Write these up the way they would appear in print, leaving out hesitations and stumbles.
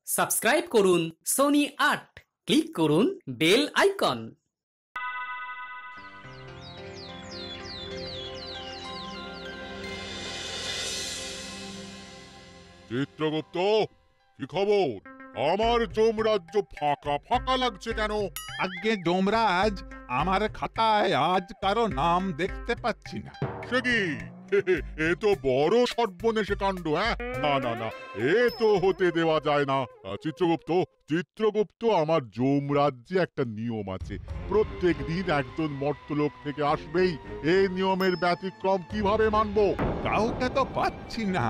Subscribe করুন Sony ৮, click করুন bell icon. Chitragupta, কি খবর? আমার যমরাজ্য ফাঁকা ফাঁকা লাগছে কেন? আজ্ঞে যমরাজ, আমার খাতায় আজ কারো নাম দেখতে পাচ্ছি না। সে কি? এ তো বড় সর্বনেশে কাণ্ড। হ্যাঁ, না না না, এ তো হতে দেওয়া যায় না। চিত্রগুপ্ত, চিত্রগুপ্ত, আমার যমরাজ্যে একটা নিয়ম আছে। প্রত্যেক দিন একজন মর্তলোক থেকে আসবেই। এই নিয়মের ব্যতিক্রম কিভাবে মানবো? কাউকে তো পাচ্ছি না।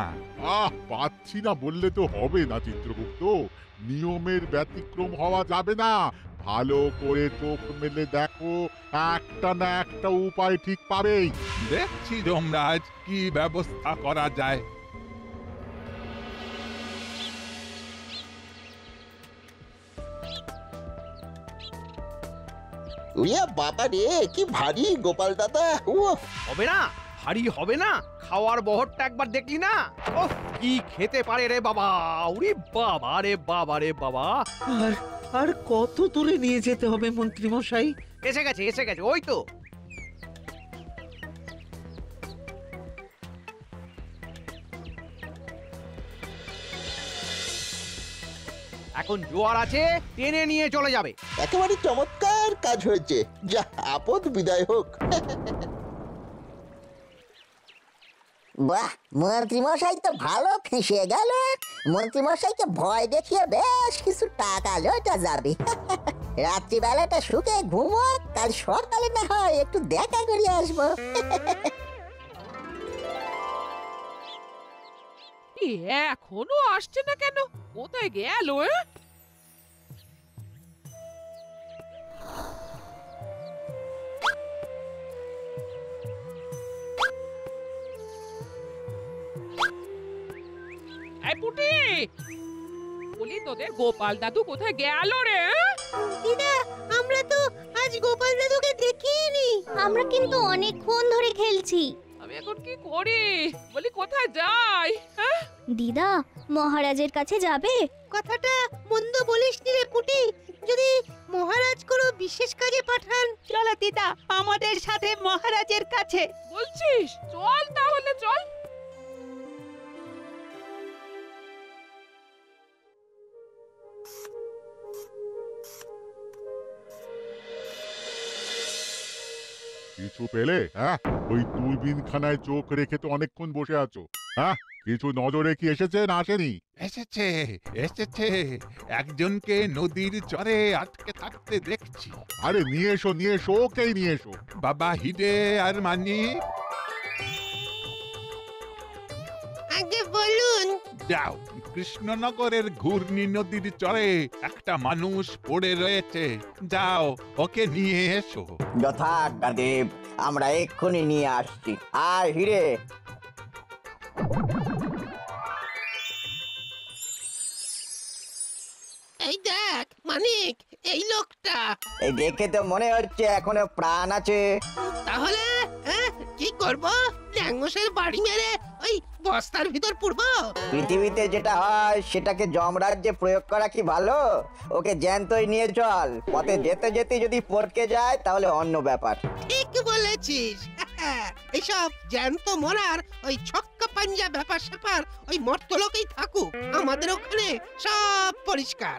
পাচ্ছি না বললে তো হবে না চিত্রগুপ্ত। নিয়মের ব্যতিক্রম হওয়া যাবে না। ভালো করে চোখ মেলে দেখো, একটা না একটা উপায় ঠিক পাবেই। দেখছি যমরাজ, কি ব্যবস্থা করা যায়। উইয়া বাবা রে, কি ভারী গোপাল দাদা। হবে না, ভারী হবে না। খাওয়ার বহরটা একবার দেখলি না? ওহ, কি খেতে পারে রে বাবা। ওরে বাবা রে বাবা রে বাবা। আর আর কত দূরে নিয়ে যেতে হবে মন্ত্রী মশাই? এসে গেছে এসে গেছে, ওই তো। এখন জোয়ার আছে, টেনে নিয়ে চলে যাবে। একেবারে চমৎকার কাজ হয়েছে। যা, আপদ বিদায় হোক। বাহ, মন্ত্রীমশাই তো ভালো ফেঁসে গেল। মন্ত্রীমশাইকে ভয় দেখিয়ে বেশ কিছু টাকা লোটা যাবে। রাত্রিবেলাটা শুকে ঘুমো, কাল সকালে না হয় একটু দেখা করে আসবো। এখনো আসছে না কেন? কোথায় গেল? পুটি বলি, তোদের গোপাল দাদু কোথায় গেল রে? দিদা, আমরা তো আজ গোপাল দাদুকে দেখিনি। আমরা কিন্তু অনেকক্ষণ ধরে খেলছি। আমি এখন কি করি? বলি কোথায় যাই? দিদা, মহারাজের কাছে যাবে? কথাটা মন্দ বলিস নি রে পুটি। যদি মহারাজ কোনো বিশেষ কাজে পাঠান, চলো দিদা, আমাদের সাথে মহারাজের কাছে। বলছিস? চল তাহলে, চল। কিছু পেলে? হ্যাঁ, ওই দূরবীন খানায় চোখ রেখে তো অনেকক্ষণ বসে আছো। হ্যাঁ, কিছু নজরে কি এসেছে না আসেনি? এসেছে এসেছে, একজনকে নদীর চরে আটকে থাকতে দেখছি। আরে নিয়ে এসো, নিয়ে এসো, ওকেই নিয়ে এসো। বাবা হিডে আর মানিক, আগে বলুন। যাও, কৃষ্ণনগরের ঘূর্ণি নদীর চরে একটা মানুষ পড়ে রয়েছে। যাও, ওকে নিয়ে এসো। যথাজ্ঞাদেব, আমরা এক্ষুনি নিয়ে আসছি। আর হিরে, এই দেখ মানিক, এই লোকটা। এই দেখে তো মনে হচ্ছে এখনো প্রাণ আছে। তাহলে কি করব? ল্যাঙ্গসের বাড়ি মেরে ওই বস্তার ভিতর পুরবো? পৃথিবীতে যেটা হয় সেটাকে যমরাজ্যে প্রয়োগ করা কি ভালো? ওকে জ্যান্তই নিয়ে চল। পথে যেতে যেতে যদি পড়কে যায় তাহলে অন্য ব্যাপার। ঠিক বলেছিস। এইসব জ্যান্ত মরার ওই ছক্কা পাঞ্জা ব্যাপার স্যাপার ওই মর্তলোকেই থাকুক। আমাদের ওখানে সব পরিষ্কার।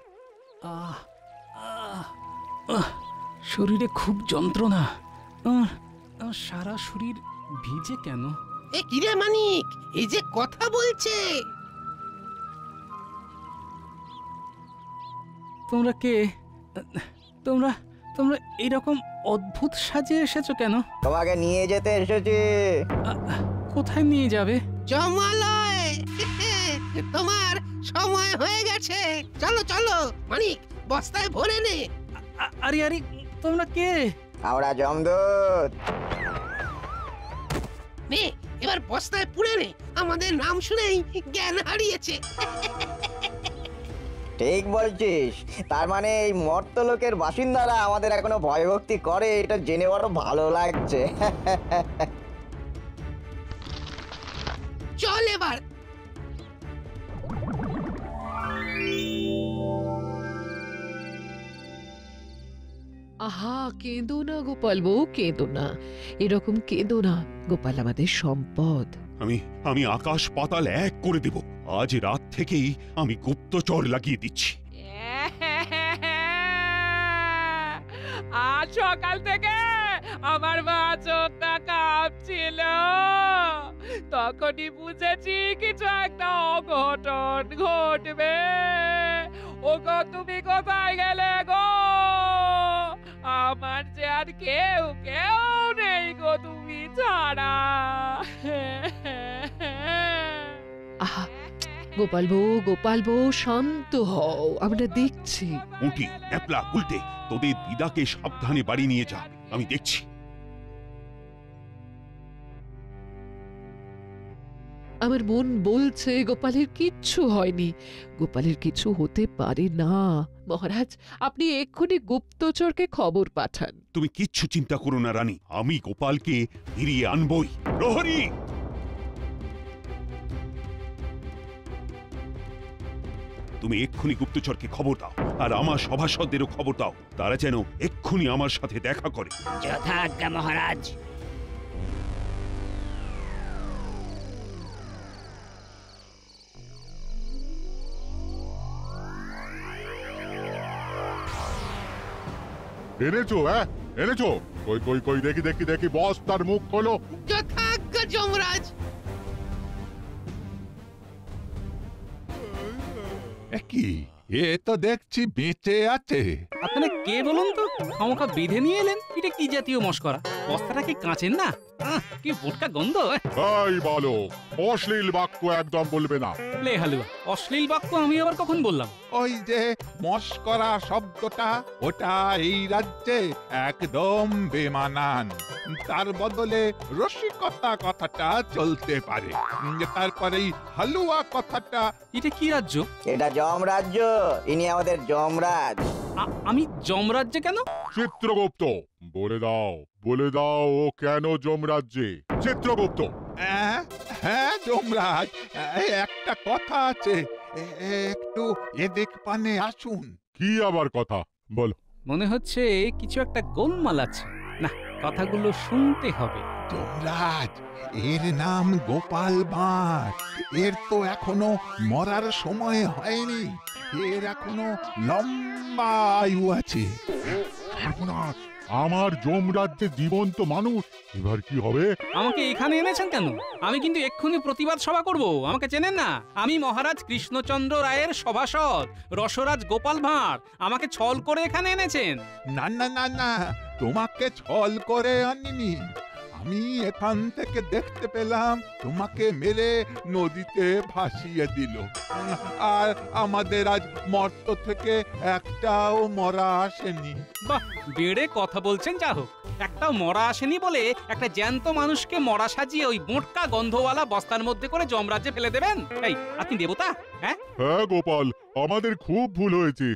শরীরে খুব যন্ত্রণা। সারা শরীর ভিজে কেন? এ কিরে মানিক, এই যে কথা বলছে। তোমরা কে? তোমরা তোমরা এরকম অদ্ভুত সাজে এসেছো কেন? তোমাকে নিয়ে যেতে এসেছি। কোথায় নিয়ে যাবে? জমালয়। তোমার সময় হয়ে গেছে। চলো চলো মানিক, বস্তায় ভরে নে। আরে আরে, তোমরা কে? আমরা যমদূত। নে, এবার বস্তায় পুরে নে। আমাদের নাম শুনেই জ্ঞান হারিয়েছে। ঠিক বলছিস। তার মানে এই মর্তলোকের বাসিন্দারা আমাদের এখনো ভয়ভক্তি করে, এটা জেনে বড় ভালো লাগছে। চল এবার। আহা কেঁদো না গোপাল বউ, কেঁদো না, এরকম কেঁদো না। গোপাল আমাদের সম্পদ। আমি আকাশ পাতাল এক করে দেব। আজ রাত থেকেই আমি গুপ্তচর লাগিয়ে দিচ্ছি। আজ সকাল থেকে আমার বাছরটা কাঁপছিল, তখনই বুঝেছি কিছু একটা অঘটন ঘটবে। ওগো তুমি কোথায় গেলে গো? আমার যে আর কেউ নেই গো তুমি ছাড়া। আহা গোপাল বউ শান্ত হও, আমরা দেখছি। উঠি একলা উল্টে, তোদের দিদাকে সাবধানে বাড়ি নিয়ে যা, আমি দেখছি। আমার মন বলছে গোপালের কিচ্ছু হয়নি, গোপালের কিছু হতে পারে না। মহারাজ আপনি এক্ষুনি গুপ্তচরকে খবর পাঠান। তুমি কিচ্ছু চিন্তা করো না রানী, আমি গোপালকে ফিরিয়ে আনবই। প্রহরী, তুমি এক্ষুনি গুপ্তচরকে খবর দাও, আর আমার সভাসদেরও খবর দাও, তারা যেন এক্ষুনি আমার সাথে দেখা করে। যথাজ্ঞা মহারাজ। এনেছো? এনেছো? কই কই কই, দেখি দেখি দেখি, বস্তার মুখ খোলো। যথাজ্ঞা যমরাজ। কি এ তো দেখছি বেঁচে আছে। আপনারা কে বলুন তো? খামোখা বেঁধে নিয়ে এলেন, এটা কি জাতীয় মশকরা? বস্তাটা কি কাঁচেন না? কি বোটকা গন্ধ। এই বলো, অশ্লীল বাক্য একদম বলবে না। লে হালুয়া, অশ্লীল বাক্য আমি আবার কখন বললাম? ওই যে মস্করা শব্দটা, ওটা এই রাজ্যে একদম বেমানান। তার বদলে রসিকতা কথাটা চলতে পারে। তারপরেই হালুয়া কথাটা। এটা কি রাজ্য? এটা যমরাজ্য, ইনি আমাদের যমরাজ। আমি যমরাজ্যে কেন? চিত্রগুপ্ত, বলে দাও ও কেন যমরাজ্যে? চিত্রগুপ্ত। হ্যাঁ যমরাজ, একটা কথা আছে, একটু এদিক পানে আসুন। কি আবার কথা? বলো। মনে হচ্ছে কিছু একটা গোলমাল আছে। না, কথাগুলো শুনতে হবে। যমরাজ, এর নাম গোপাল ভাঁড়। এর তো এখনো মরার সময় হয়নি, এর এখনো লম্বা আয়ু আছে। আমার যমরাজ্যে জীবন্ত মানুষ, এবার কি হবে? আমাকে এখানে এনেছেন কেন? আমি কিন্তু এক্ষুনি প্রতিবাদ সভা করব। আমাকে চেনেন না? আমি মহারাজ কৃষ্ণচন্দ্র রায়ের সভাসদ রসরাজ গোপাল ভাঁড়। আমাকে ছল করে এখানে এনেছেন। না না না না, তোমাকে ছল করে আনিনি। আমি এখান থেকে দেখতে পেলাম তোমাকে মেরে নদীতে ভাসিয়ে দিল, আর আমাদের আজ মর্ত থেকে একটাও মরা আসেনি। বাহ, বেড়ে কথা বলছেন। যা হোক, একটাও মরা আসেনি বলে একটা জ্যান্ত মানুষকে মরা সাজিয়ে ওই মোটকা গন্ধওয়ালা বস্তার মধ্যে করে যমরাজ্যে ফেলে দেবেন? এই আপনি দেবতা? হ্যাঁ গোপাল, আমাদের খুব ভুল হয়েছে।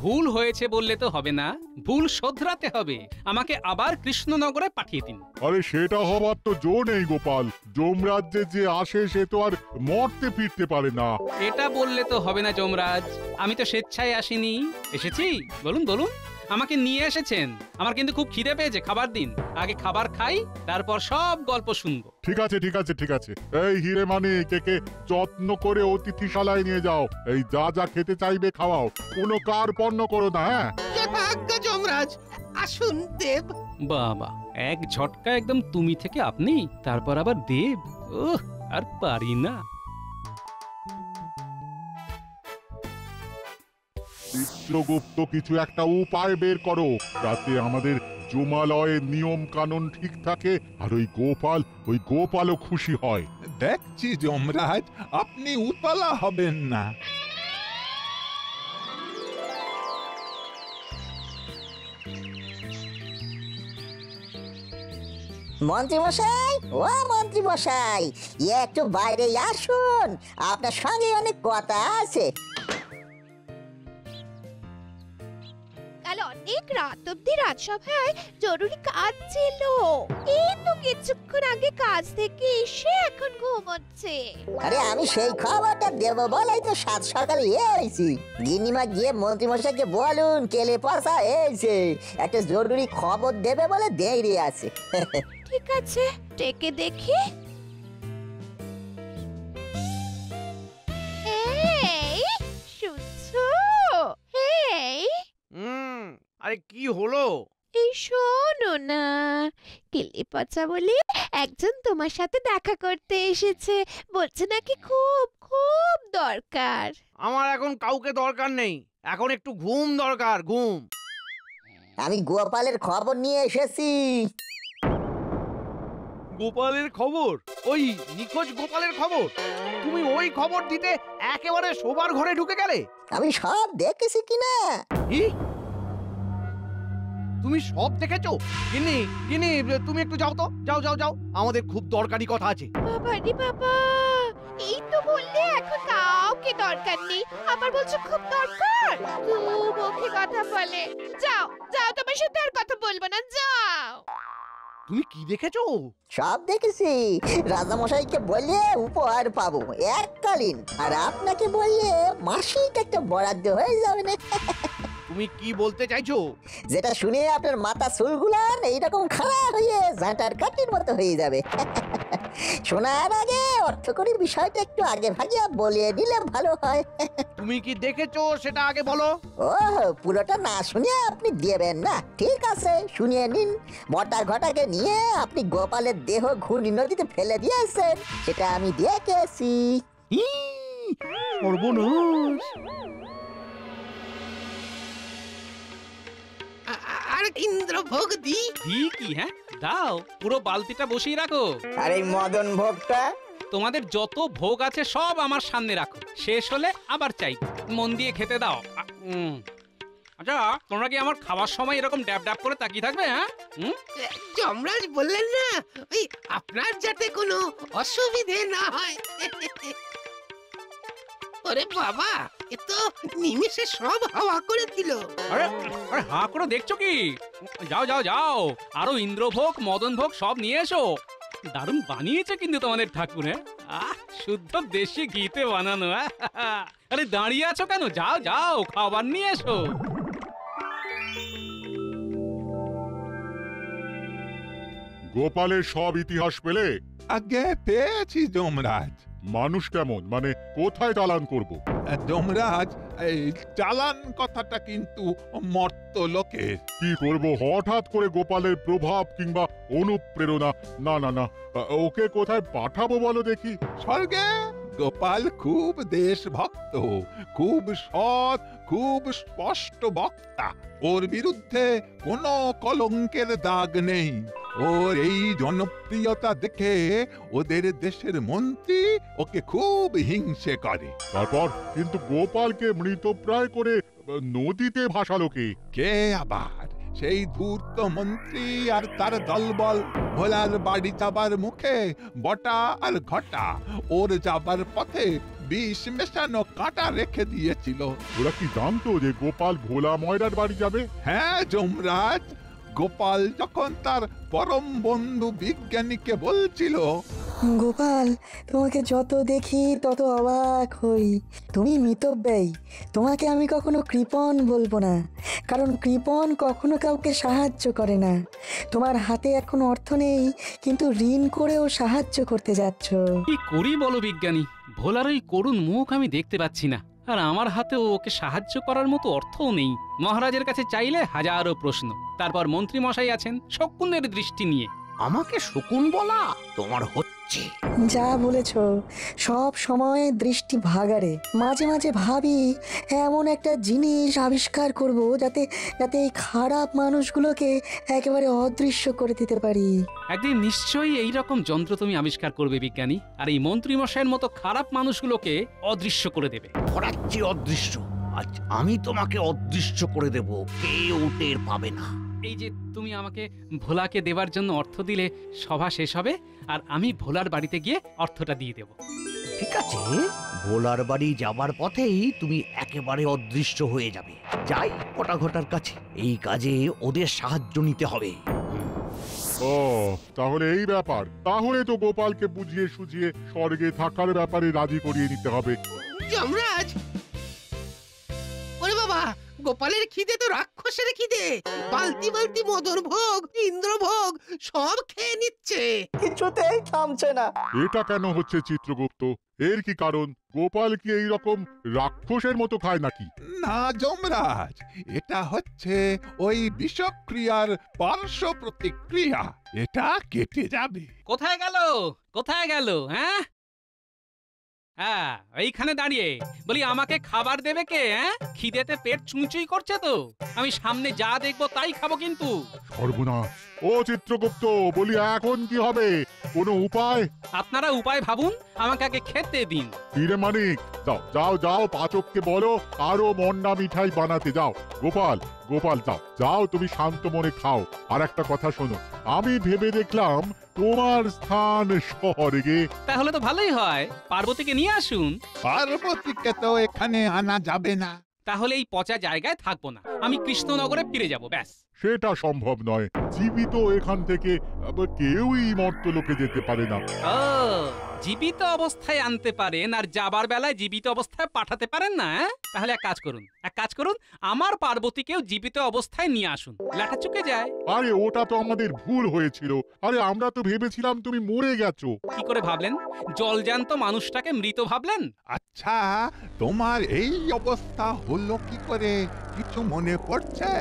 ভুল হয়েছে বললে তো হবে না, ভুল শোধরাতে হবে। আমাকে আবার কৃষ্ণনগরে পাঠিয়ে দিন। আরে সেটা হবার তো জো নেই গোপাল। যমরাজ্যে যে আসে সে তো আর মরতে ফিরতে পারে না। এটা বললে তো হবে না যমরাজ, আমি তো স্বেচ্ছায় আসিনি। এসেছি, বলুন বলুন। আমাকে নিয়ে এসেছেন, আমার কিন্তু খুব খিদে পেয়েছে, খাবার দিন। আগে খাবার খাই, তারপর সব গল্প শুনবো। ঠিক আছে ঠিক আছে ঠিক আছে। এই হিরে মানে কে যত্ন করে অতিথিশালায় নিয়ে যাও। এই যা যা খেতে চাইবে খাওয়াও, কোনো কার্পণ্য করো না। হ্যাঁ যথাজ্ঞা যমরাজ। আসুন দেব। বাবা, এক ঝটকা একদম তুমি থেকে আপনি, তারপর আবার দেব। ওহ, আর পারি না। চিত্রগুপ্ত, কিছু একটা উপায় বের করো যাতে আমাদের জমালয়ের নিয়ম কানুন ঠিক থাকে, আর ওই গোপালও খুশি হয়। দেখছি যমরাজ, আপনি উতলা হবেন না। মন্ত্রী মশাই, ও মন্ত্রী মশাই, একটু বাইরে আসুন, আপনার সঙ্গে অনেক কথা আছে। কাল অনেক রাত অব্দি রাজসভায় জরুরি কাজ ছিল। এই তো কিছুক্ষণ আগে কাজ থেকে এসে এখন ঘুমোচ্ছে। আরে আমি সেই খবরটা দেবো বলাই তো সাত সকালে এসেছি। গিন্নিমা গিয়ে মন্ত্রীমশাইকে বলুন কেলে পয়সা এসে একটা জরুরি খবর দেবে বলে দেরি আছে। ঠিক আছে, ডেকে দেখি। এই শুনছো? এই আরে কি হলো? এই শোনো না, কেলে পচা বলে একজন তোমার সাথে দেখা করতে এসেছে, বলছে নাকি খুব খুব দরকার। আমার এখন কাউকে দরকার নেই, এখন একটু ঘুম দরকার, ঘুম। আমি গোপালের খবর নিয়ে এসেছি। গোপালের খবর? ওই নিখোঁজ গোপালের খবর? তুমি ওই খবর দিতে একেবারে শোবার ঘরে ঢুকে গেলে? আমি সব দেখেছি কিনা। তুমি সব দেখেছো? গিন্নি, গিন্নি, তুমি একটু যাও তো, যাও যাও যাও, আমাদের খুব দরকারি কথা আছে। বাবা রে বাবা, এই তো বললে এখন কাউকে দরকার নেই, আবার বলছো খুব দরকার। খুব মুখে কথা বলে। যাও যাও, তোমার সাথে আর কথা বলবো না, যাও। তুমি কি দেখেছো? সব দেখেছি। রাজামশাইকে বললে উপহার পাবো এককালীন, আর আপনাকে বললে মাসিক একটা বরাদ্দ হয়ে যাবে না। তুমি কি বলতে চাইছো? যেটা শুনে আপনার মাথা চুলগুলান এইরকম খাড়া হয়ে ঝাঁটার কাঠির মতো হয়ে যাবে। শোনার আগে অর্থকরীর বিষয়টা একটু আগে ভাগে বলিয়ে দিলে ভালো হয়। তুমি কি দেখেছো সেটা আগে বলো। ও, পুরোটা না শুনে আপনি দেবেন না? ঠিক আছে, শুনিয়ে নিন। বটা ঘটাকে নিয়ে আপনি গোপালের দেহ ঘূর্ণি নদীতে ফেলে দিয়েছেন, সেটা আমি দেখেছি। সর্বনাশ! আর ইন্দ্রভোগ দি কি? হ্যাঁ দাও, পুরো বালতিটা বসিয়ে রাখো। আর এই মদন ভোগটা? তোমাদের যত ভোগ আছে সব আমার সামনে রাখো, শেষ হলে আবার চাই। মন দিয়ে খেতে দাও। আচ্ছা, তোমরা কি আমার খাবার সময় এরকম ড্যাব ড্যাব করে তাকিয়ে থাকবে? হ্যাঁ, যমরাজ বললেন না ওই আপনার যাতে কোনো অসুবিধে না হয়। ওরে বাবা, এ তো নিমিষে সব হাওয়া করে দিল। আরে আরে হা করে দেখছো কি? যাও যাও যাও, আরো ইন্দ্রভোগ মদন ভোগ সব নিয়ে এসো। দারুণ বানিয়েছে কিন্তু তোমাদের ঠাকুর। হ্যাঁ, শুদ্ধ দেশি ঘিতে বানানো। আরে দাঁড়িয়ে আছো কেন? যাও যাও, খাবার নিয়ে এসো। গোপালের সব ইতিহাস পেলে? আগে পেয়েছি যমরাজ। মানুষ কেমন, মানে কোথায় চালান করব? যমরাজ, এই চালান কথাটা কিন্তু মর্ত লোকের। কি করব হঠাৎ করে গোপালের প্রভাব কিংবা অনুপ্রেরণা? না না না, ওকে কোথায় পাঠাবো বলো দেখি। স্বর্গে। গোপাল খুব দেশভক্ত, খুব সৎ, খুব স্পষ্ট বক্তা। ওর বিরুদ্ধে কোনো কলঙ্কের দাগ নেই। ওর এই জনপ্রিয়তা দেখে ওদের দেশের মন্ত্রী ওকে খুব হিংসে করে। তারপর কিন্তু গোপালকে মৃতপ্রায় করে নদীতে ভাসালো কে? কে আবার? সেই ধূর্ত মন্ত্রী আর তার দলবল। ভোলার বাড়ি যাবার মুখে বটা আর ঘটা ওর যাবার পথে বিষ মেশানো কাঁটা রেখে দিয়েছিল। ওরা কি জানতো যে গোপাল ভোলা ময়রার বাড়ি যাবে? হ্যাঁ যমরাজ, গোপাল যখন তার পরম বন্ধু বিজ্ঞানীকে বলছিল, গোপাল, তোমাকে যত দেখি তত অবাক হই। তুমি মিতব্যয়ী, তোমাকে আমি কখনো কৃপণ বলবো না, কারণ কৃপণ কখনো কাউকে সাহায্য করে না। তোমার হাতে এখন অর্থ নেই, কিন্তু ঋণ করেও সাহায্য করতে যাচ্ছ। কি করি বলো বিজ্ঞানী? ভোলার ওই করুণ মুখ আমি দেখতে পাচ্ছি না, আর আমার হাতেও ওকে সাহায্য করার মতো অর্থও নেই। মহারাজের কাছে চাইলে হাজারো প্রশ্ন, তারপর মন্ত্রী মশাই আছেন শকুনের দৃষ্টি নিয়ে। আমাকে শকুন বলা তোমার হচ্ছে? যা বলেছ, সব সময় দৃষ্টি ভাগারে। মাঝে মাঝে ভাবি এমন একটা জিনিস আবিষ্কার করব যাতে যাতে এই খারাপ মানুষগুলোকে একেবারে অদৃশ্য করে দিতে পারি। একদিন নিশ্চয়ই এইরকম যন্ত্র তুমি আবিষ্কার করবে বিজ্ঞানী, আর এই মন্ত্রী মশাইয়ের মতো খারাপ মানুষগুলোকে অদৃশ্য করে দেবে। করাচ্ছি অদৃশ্য, আজ আমি তোমাকে অদৃশ্য করে দেব, কেউ টের পাবে না। এই যে তুমি আমাকে ভোলাকে দেবার জন্য অর্থ দিলে, সভা শেষ হবে আর আমি ভোলার বাড়িতে গিয়ে অর্থটা দিয়ে দেব। ঠিক আছে, ভোলার বাড়ি যাবার পথেই তুমি একেবারে অদৃশ্য হয়ে যাবে। যাই পটাঘটার কাছে, এই কাজে ওদের সাহায্য নিতে হবে। ও তাহলে এই ব্যাপার। তাহলে তো গোপালকে বুঝিয়ে সুঝিয়ে স্বর্গে থাকার ব্যাপারে রাজি করিয়ে নিতে হবে। যমরাজ, ওরে বাবা, গোপালের খিদে তো রাক্ষসের খিদে। বালতি বালতি মদন ভোগ, ইন্দ্রভোগ সব খেয়ে নিচ্ছে, কিছুতেই থামছে না। এটা কেন হচ্ছে চিত্রগুপ্ত? এর কি কারণ? গোপাল কি এই রকম রাক্ষসের মতো খায় নাকি? না যমরাজ, এটা হচ্ছে ওই বিষক্রিয়ার পার্শ্ব প্রতিক্রিয়া। এটা কেটে যাবে। কোথায় গেল? কোথায় গেল? হ্যাঁ হ্যাঁ, এইখানে দাঁড়িয়ে বলি আমাকে খাবার দেবে কে? হ্যাঁ, খিদেতে পেট চুঁচুই করছে তো। আমি সামনে যা দেখবো তাই খাবো কিন্তু। সর্বনাশ! ও চিত্রগুপ্ত, বলি এখন কি হবে? কোনো উপায়? আপনারা উপায় ভাবুন, আমাকে আগে খেতে দিন। হিরে মানিক, যাও যাও যাও, পাচককে বলো আরো মন্ডা মিঠাই বানাতে। যাও গোপাল, গোপাল যাও যাও, তুমি শান্ত মনে খাও। আর একটা কথা শোনো, আমি ভেবে দেখলাম তোমার স্থান স্বর্গে। তাহলে তো ভালোই হয়, পার্বতীকে নিয়ে আসুন। পার্বতীকে তো এখানে আনা যাবে না। তাহলে এই পচা জায়গায় থাকবো না, আমি কৃষ্ণনগরে ফিরে যাব, ব্যাস। সেটা সম্ভব নয়। জীবিত এখান থেকে কেউই মর্ত্যলোকে যেতে পারে না। ও, জীবিত অবস্থায় আনতে পারেন আর যাবার বেলায় জীবিত অবস্থায় পাঠাতে পারেন না? তাহলে এক কাজ করুন, আমার পার্বতীকেও জীবিত অবস্থায় নিয়ে আসুন, লেখা চুকে যায়। আরে ওটা তো আমাদের ভুল হয়েছিল। আরে আমরা তো ভেবেছিলাম তুমি মরে গেছো। কি করে ভাবলেন? জলজান্ত মানুষটাকে মৃত ভাবলেন? আচ্ছা, তোমার এই অবস্থা হলো কি করে? কিছু মনে পড়ছে?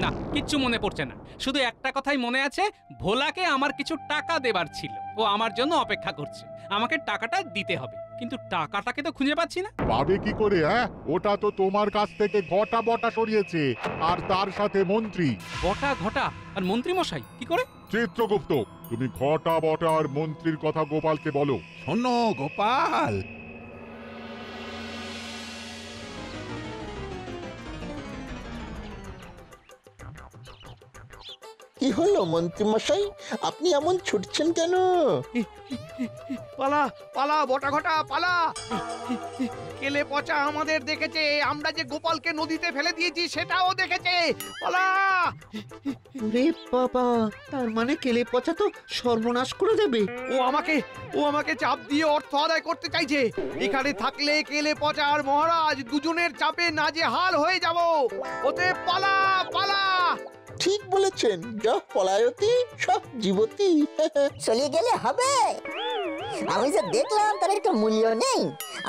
না, কিচ্ছু মনে পড়ছে না। শুধু একটা কথাই মনে আছে, ভোলাকে আমার কিছু টাকা দেবার ছিল, ও আমার জন্য অপেক্ষা করছে। আমাকে টাকাটা দিতে হবে, কিন্তু টাকাটাকে তো খুঁজে পাচ্ছি না। পাবে কি করে? হ্যাঁ, ওটা তো তোমার কাছ থেকে ঘটা বটা সরিয়েছে, আর তার সাথে মন্ত্রী। ঘটা আর মন্ত্রী মশাই কি করে? চিত্রগুপ্ত, তুমি ঘটা বটা আর মন্ত্রীর কথা গোপালকে বলো। শোনো গোপাল, কি হলো মন্ত্রী মশাই, আপনি এমন ছুটছেন কেন? পালা পালা বটা ঘটা পালা। কেলে পচা আমাদের দেখেছে, আমরা যে গোপালকে নদীতে ফেলে দিয়েছি সেটাও দেখেছে। পালা! ওরে বাবা, তার মানে কেলে পচা তো সর্বনাশ করে দেবে। ও আমাকে চাপ দিয়ে অর্থ আদায় করতে চাইছে। এখানে থাকলে কেলে পচা আর মহারাজ দুজনের চাপে নাজেহাল হয়ে যাব। ওতে পালা পালা। ঠিক বলেছেন, যা পলায়তি সব জীবতী। চলে গেলে হবে? আমি যে দেখলাম তার একটা মূল্য নেই।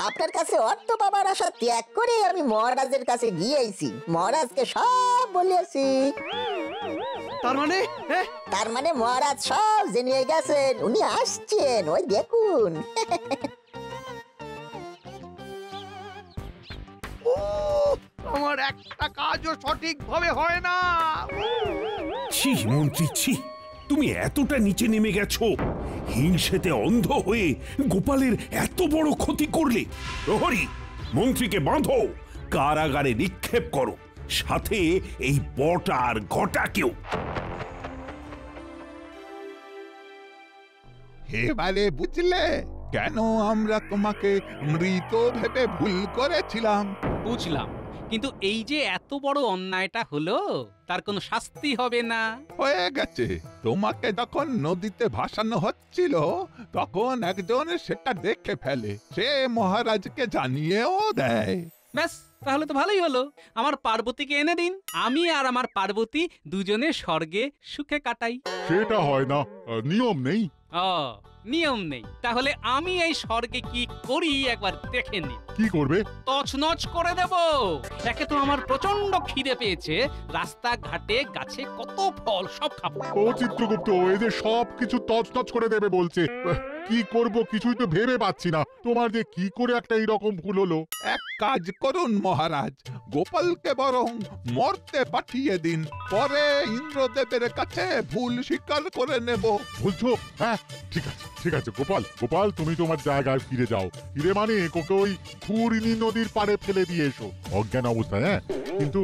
আপনার কাছে অর্থ পাবার আশা ত্যাগ করে আমি মহারাজের কাছে গিয়েছি, মহারাজকে সব বলেছি। তার মানে মহারাজ সব জেনে গেছেন, উনি আসছেন, ওই দেখুন। আমার একটা কাজও সঠিকভাবে হয় না। ছি মন্ত্রী, ছি! তুমি এতটা নিচে নেমে গেছো, হিংসেতে অন্ধ হয়ে গোপালের এত বড় ক্ষতি করলে। প্রহরী, মন্ত্রীকে বাঁধো, কারাগারে নিক্ষেপ করো, সাথে এই বটা আর ঘটাকেও। এবারে বুঝলে কেন আমরা তোমাকে মৃত ভেবে ভুল করেছিলাম? বুঝলাম, কিন্তু এই যে এত বড় অন্যায়টা হলো, তার কোনো শাস্তি হবে না? হয়ে গেছে। তোমাকে যখন নদীতে ভাসানো হচ্ছিল তখন একজন সেটা দেখে ফেলে, সে মহারাজকে জানিয়েও দেয়। ব্যাস, তাহলে তো ভালোই হলো। আমার পার্বতীকে এনে দিন, আমি আর আমার পার্বতী দুজনে স্বর্গে সুখে কাটাই। সেটা হয় না, নিয়ম নেই। ও, নিয়ম নেই? তাহলে আমি এই স্বর্গে কি করি একবার দেখে নিন। কি করবে? তছনছ করে দেব। একে তো আমার প্রচন্ড খিদে পেয়েছে, রাস্তা ঘাটে গাছে কত ফল সব খাবো। ও চিত্রগুপ্ত, এই যে সব কিছু তছনছ করে দেবে বলছে, কি করব কিছুই তো ভেবে পাচ্ছি না। তোমার যে কি করে একটা এইরকম ভুল হলো? এক কাজ করুন মহারাজ, গোপালকে বরং মরতে পাঠিয়ে দিন, পরে ইন্দ্রদেবের কাছে ভুল স্বীকার করে নেব। বলছো? হ্যাঁ, ঠিক আছে ঠিক আছে গোপাল, গোপাল তুমি তোমার জায়গায় ফিরে যাও। ফিরে মানে ওকে ওই ঘুরিনি নদীর পাড়ে ফেলে দিয়ে এসো অজ্ঞান অবস্থায়। হ্যাঁ, কিন্তু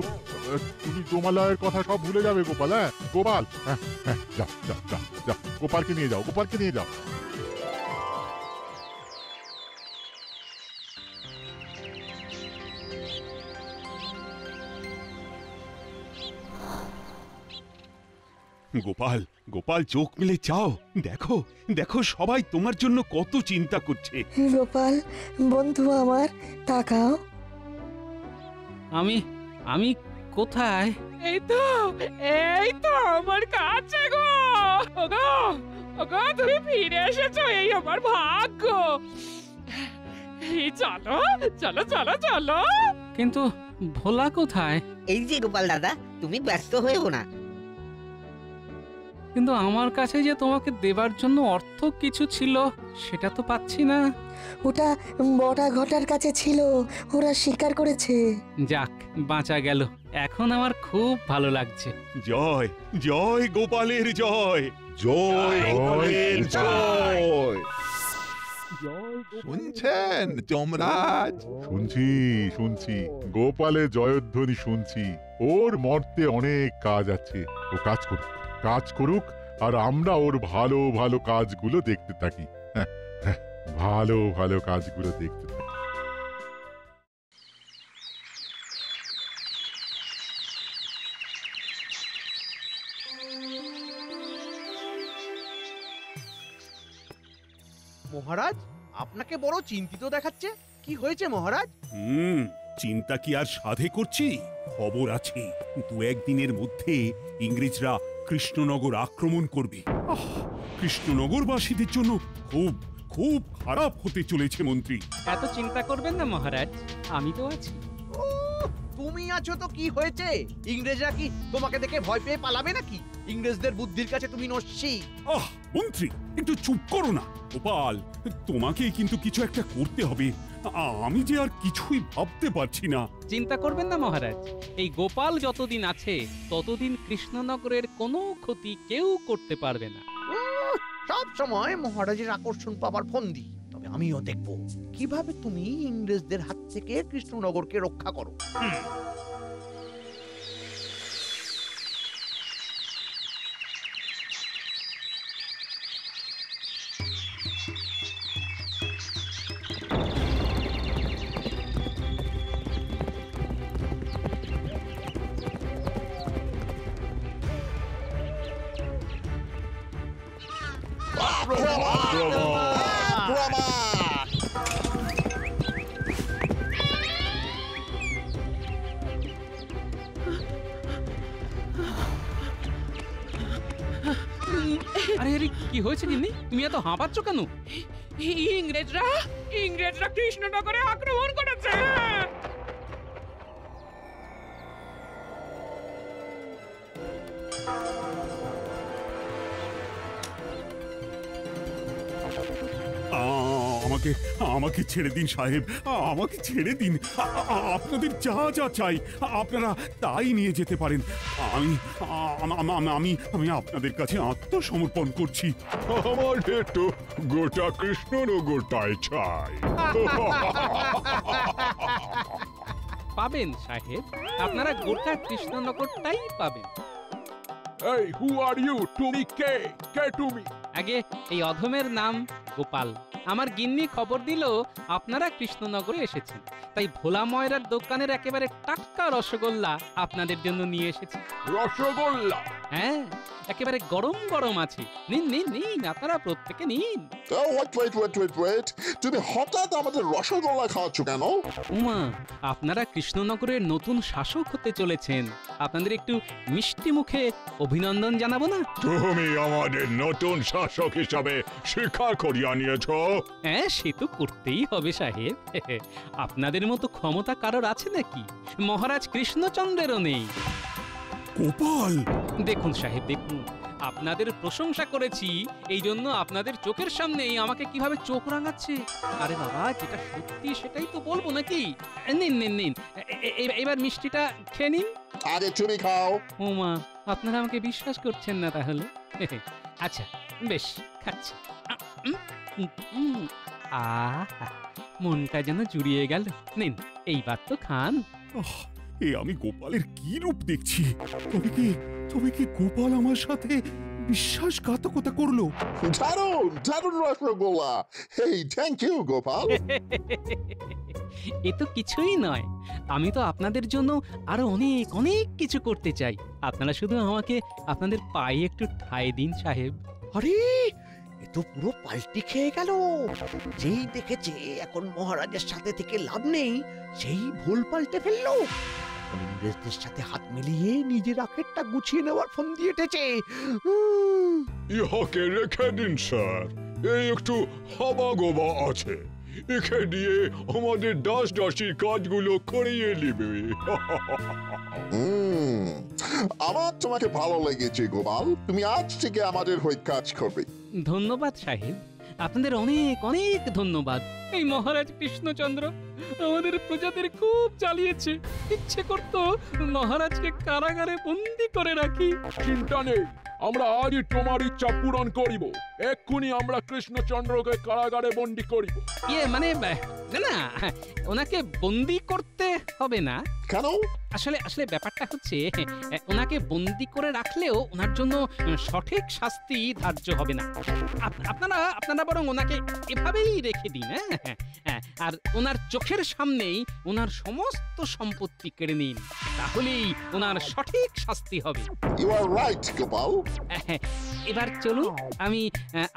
তুমি জমালয়ের কথা সব ভুলে যাবে গোপাল। হ্যাঁ গোপাল, হ্যাঁ হ্যাঁ, যাও যাও যাও যাও, গোপালকে নিয়ে যাও, গোপালকে নিয়ে যাও। গোপাল গোপাল চোখ মেলে চাও, দেখো দেখো সবাই তোমার জন্য কত চিন্তা করছে। গোপাল বন্ধু আমার, তাকাও। আমি কোথায়? এই তো আমার কাছে গো। ওগো ওগো, তুমি ফিরে এসেছো, এই আমার ভাগ্য। এই চলো চলো চলো চলো। কিন্তু ভোলা কোথায়? এই যে গোপাল দাদা, তুমি ব্যস্ত হয়েও না। কিন্তু আমার কাছে যে তোমাকে দেবার জন্য অর্থ কিছু ছিল, সেটা তো পাচ্ছি না। ওটা বটা ঘটার কাছে ছিল, ওরা স্বীকার করেছে। যাক, বাঁচা গেল। এখন আমার খুব ভালো লাগছে। জয় জয় গোপালের জয়, জয় গোপালের জয়। শুনছেন যমরাজ? শুনছি গোপালের জয়ধ্বনি শুনছি। ওর মর্তে অনেক কাজ আছে, ও কাজ করুক আর আমরা ওর ভালো ভালো কাজগুলো দেখতে থাকি। ভালো ভালো কাজগুলো দেখতে থাকি। মহারাজ, আপনাকে বড় চিন্তিত দেখাচ্ছে। কি হয়েছে মহারাজ? চিন্তা কি আর সাধে করছি? খবর আছে 2-1 দিনের মধ্যে ইংরেজরা কৃষ্ণনগর আক্রমণ করবে। কৃষ্ণনগরবাসীদের জন্য খুব খুব খারাপ হতে চলেছে মন্ত্রী। এত চিন্তা করবেন না মহারাজ, আমি তো আছি। তুমি আছো তো কি হয়েছে? ইংরেজরা কি তোমাকে দেখে ভয় পেয়ে পালাবে নাকি? ইংরেজদের বুদ্ধির কাছে তুমি নস্যি। মন্ত্রী একটু চুপ করো না। গোপাল, তোমাকে কিন্তু কিছু একটা করতে হবে। আমি যে আর কিছুই ভাবতে পারছি না। চিন্তা করবেন না মহারাজ, এই গোপাল যতদিন আছে ততদিন কৃষ্ণনগরের কোনো ক্ষতি কেউ করতে পারবে না। সব সময় মহারাজের আকর্ষণ পাবার ফন্দি। তবে আমিও দেখব কিভাবে তুমি ইংরেজদের হাত থেকে কৃষ্ণনগরকে রক্ষা করো। আরে আরে, কি হয়েছে গিন্নি? তুমি এত হাঁপাচ্ছ কেন? ইংরেজরা কৃষ্ণনগরে আক্রমণ করেছে। আমাকে ছেড়ে দিন সাহেব, আমাকে ছেড়ে দিন। আপনাদের যা যা চাই আপনারা তাই নিয়ে যেতে পারেন। আমি আপনাদের কাছে আত্মসমর্পণ করছি। আমাদের তো গোটা কৃষ্ণনগরটাই চাই। পাবেন সাহেব, আপনারা গোটা কৃষ্ণনগরটাই পাবেন। এই হু আর ইউ? তুমি কে? কে তুমি? আগে এই অধমের নাম গোপাল। আমার গিন্নি খবর দিল আপনারা কৃষ্ণনগরে এসেছেন, তাই ভোলা ময়রার দোকানের একেবারে টাটকা রসগোল্লা আপনাদের জন্য নিয়ে এসেছি। রসগোল্লা? হ্যাঁ, একেবারে গরম গরম আছে। নিন নিন নিন, আপনারা প্রত্যেকে নিন। ওয়েট, তুমি হঠাৎ আমাদের রসগোল্লা খাওয়াচ্ছ কেন? উমা, আপনারা কৃষ্ণনগরের নতুন শাসক হতে চলেছেন, আপনাদের একটু মিষ্টি মুখে অভিনন্দন জানাবো না? তুমি আমাদের নতুন শাসক হিসাবে স্বীকার করিয়া নিয়েছ। হ্যাঁ, সে তো করতেই হবে সাহেব। আপনাদের মতো ক্ষমতা কারোর আছে নাকি? মহারাজ কৃষ্ণচন্দ্রেরও নেই। গোপাল, দেখুন সাহেব, দেখুন, আপনাদের প্রশংসা করেছি, এই জন্য আপনাদের চোখের সামনেই আমাকে কিভাবে চোখ রাঙাচ্ছে। আরে বাবা, যেটা সত্যি সেটাই তো বলবো নাকি? নিন নিন নিন, এবার মিষ্টিটা খেয়ে নিন। আগে তুমি খাও। ওমা, আপনারা আমাকে বিশ্বাস করছেন না তাহলে? আচ্ছা বেশ, খাচ্ছি। আহা, মনটা যেন জুড়িয়ে গেল। নিন, এইবার তো খান। এ আমি গোপালের কি রূপ দেখছি? তবে কি গোপাল আমার সাথে বিশ্বাসঘাতকতা করলো? দারুণ রসগোল্লা। হেই, থ্যাংক ইউ গোপাল। এ তো কিছুই নয়। আমি তো আপনাদের জন্য আরো অনেক অনেক কিছু করতে চাই। আপনারা শুধু আমাকে আপনাদের পায়ে একটু ঠাঁই দিন সাহেব। আরে এ তো পুরো পাল্টি খেয়ে গেল। যেই দেখেছে এখন মহারাজের সাথে থেকে লাভ নেই, সেই ভুল পাল্টে ফেললো। এখন ইংরেজদের সাথে হাত মিলিয়ে নিজের আখেরটা গুছিয়ে নেওয়ার ফোন দিয়ে এটেছে। ইহাকে রেখে দিন স্যার, এই একটু হাবা গোবা আছে, একে দিয়ে আমাদের দাস দাসীর কাজগুলো করিয়ে নিবে। আমার তোমাকে ভালো লেগেছে গোপাল, তুমি আজ থেকে আমাদের হয়ে কাজ করবে। ধন্যবাদ সাহেব, আপনাদের অনেক অনেক ধন্যবাদ। এই মহারাজ কৃষ্ণচন্দ্র আমাদের প্রজাদের খুব জ্বালিয়েছে। ইচ্ছে করতো মহারাজকে কারাগারে বন্দি করে রাখি। চিন্তা নেই, আমরা আজই তোমার ইচ্ছা পূরণ করিব। এক্ষুনি আমরা কৃষ্ণচন্দ্রকে কারাগারে বন্দি করিব। মানে না না, ওনাকে বন্দি করতে হবে না। কেন? আসলে ব্যাপারটা হচ্ছে, ওনাকে বন্দি করে রাখলেও ওনার জন্য সঠিক শাস্তি ধার্য হবে না। আপনারা বরং ওনাকে এভাবেই রেখে দিন। হ্যাঁ, আর ওনার চোখের সামনেই ওনার সমস্ত সম্পত্তি কেড়ে নিন, তাহলেই ওনার সঠিক শাস্তি হবে। You are right Gopal. এবার চলুন, আমি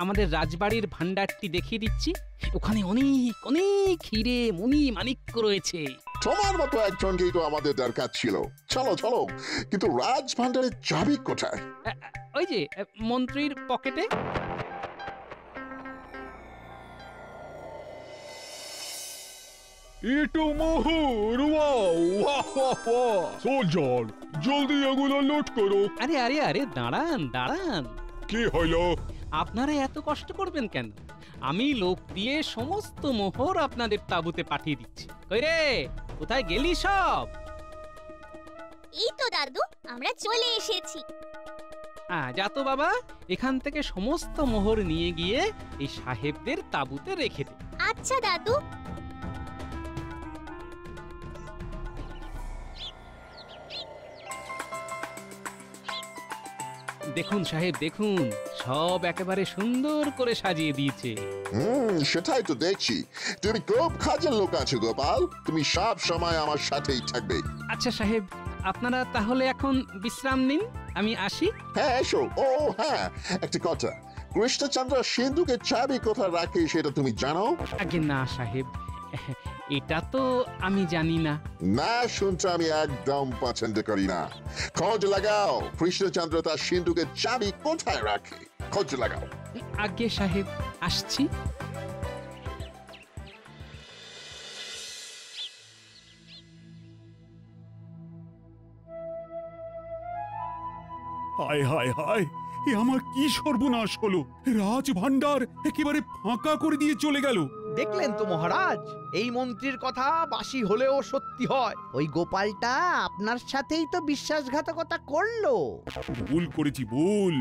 আমাদের রাজবাড়ির ভান্ডারটি দেখিয়ে দিচ্ছি। ওখানে অনেক অনেক হিরে মণি মাণিক্য রয়েছে। তোমার মতো একজনকেই তো আমাদের দরকার ছিল। চলো চলো, কিন্তু রাজ ভান্ডারের চাবি কোথায়? ওই যে মন্ত্রীর পকেটে। ইটু মোহর, সোলজার জলদি এগুলো লুট করো। আরে আরে আরে, দাঁড়ান দাঁড়ান। কি হলো? আপনারা এত কষ্ট করবেন কেন? আমি লোক দিয়ে সমস্ত মোহর আপনাদের তাঁবুতে পাঠিয়ে দিচ্ছি। কই রে, কোথায় গেলি সব? এই তো দাদু, আমরা চলে এসেছি। যা তো বাবা, এখান থেকে সমস্ত মোহর নিয়ে গিয়ে এই সাহেবদের তাঁবুতে রেখে দে। আচ্ছা দাদু। দেখুন সাহেব, দেখুন, সব একেবারে সুন্দর করে সাজিয়ে দিয়েছে। সেটাই তো দেখছি। তুমি খুব কাজের লোক আছো গোপাল, তুমি সব সময় আমার সাথেই থাকবে। আচ্ছা সাহেব, আপনারা তাহলে এখন বিশ্রাম নিন, আমি আসি। হ্যাঁ এসো। ও হ্যাঁ, একটা কথা, কৃষ্ণচন্দ্র সিন্ধুকের চাবি কোথায় রাখে সেটা তুমি জানো? আগে না সাহেব, এটা তো আমি জানি না। না শুনতে আমি একদম পছন্দ করি না। খোঁজ লাগাও, কৃষ্ণচন্দ্র তার সিন্ধুকের চাবি কোথায় রাখে, খোঁজ লাগাও। আগে সাহেব, আসছি। হায় হায় হায়, এ আমার কি সর্বনাশ হলো! রাজ ভান্ডার একেবারে ফাঁকা করে দিয়ে চলে গেল। দেখলেন তো মহারাজ, এই মন্ত্রীর কথা বাসি হলেও সত্যি হয়। ওই গোপালটা আপনার সাথেই তো বিশ্বাসঘাতকতা করলো। ভুল করেছি, ভুল।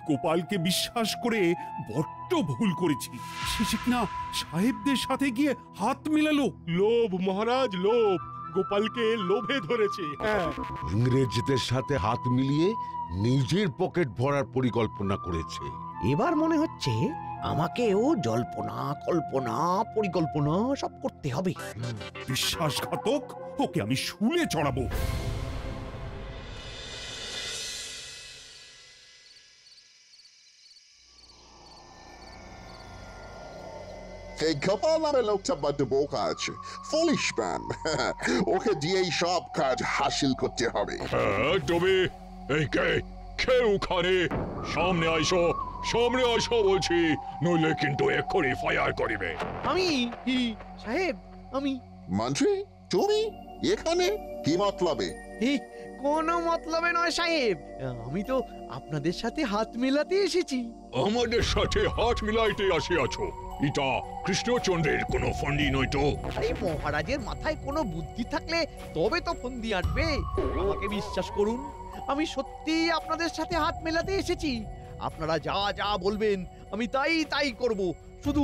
গোপালকে বিশ্বাস করে বড্ড ভুল করেছি। শেষে কিনা সাহেবদের সাথে গিয়ে হাত মেলালো। লোভ মহারাজ, লোভ। গোপালকে লোভে ধরেছে। ইংরেজদের সাথে হাত মিলিয়ে নিজের পকেট ভরার পরিকল্পনা করেছে। এবার মনে হচ্ছে আমাকেও জল্পনা কল্পনা পরিকল্পনা সব করতে হবে। বিশ্বাসঘাতক, ওকে আমি শুলে চড়াবো। এই গোপাল নামে লোকটা বড্ড বোকা আছে, ফুলিশ ম্যান। ওকে দিয়েই সব কাজ হাসিল করতে হবে। তবে এই কে ওখানে? সামনে আইসো, সামনে আইসো বলছি, নইলে কিন্তু এক্ষুনি ফায়ার করিবে। আমি সাহেব, আমি। মন্ত্রী তুমি এখানে কি মতলবে? কোনো মতলবে নয় সাহেব, আমি তো আপনাদের সাথে হাত মেলাতে এসেছি। আমাদের সাথে হাত মিলাইতে আসিয়াছো? এটা কৃষ্ণচন্দ্রের কোনো ফন্দি নয় তো? আরে মহারাজের মাথায় কোনো বুদ্ধি থাকলে তবে তো ফন্দি আটবে। আমাকে বিশ্বাস করুন, আমি সত্যি আপনাদের সাথে হাত মেলাতে এসেছি। আপনারা যা যা বলবেন আমি তাই করব। শুধু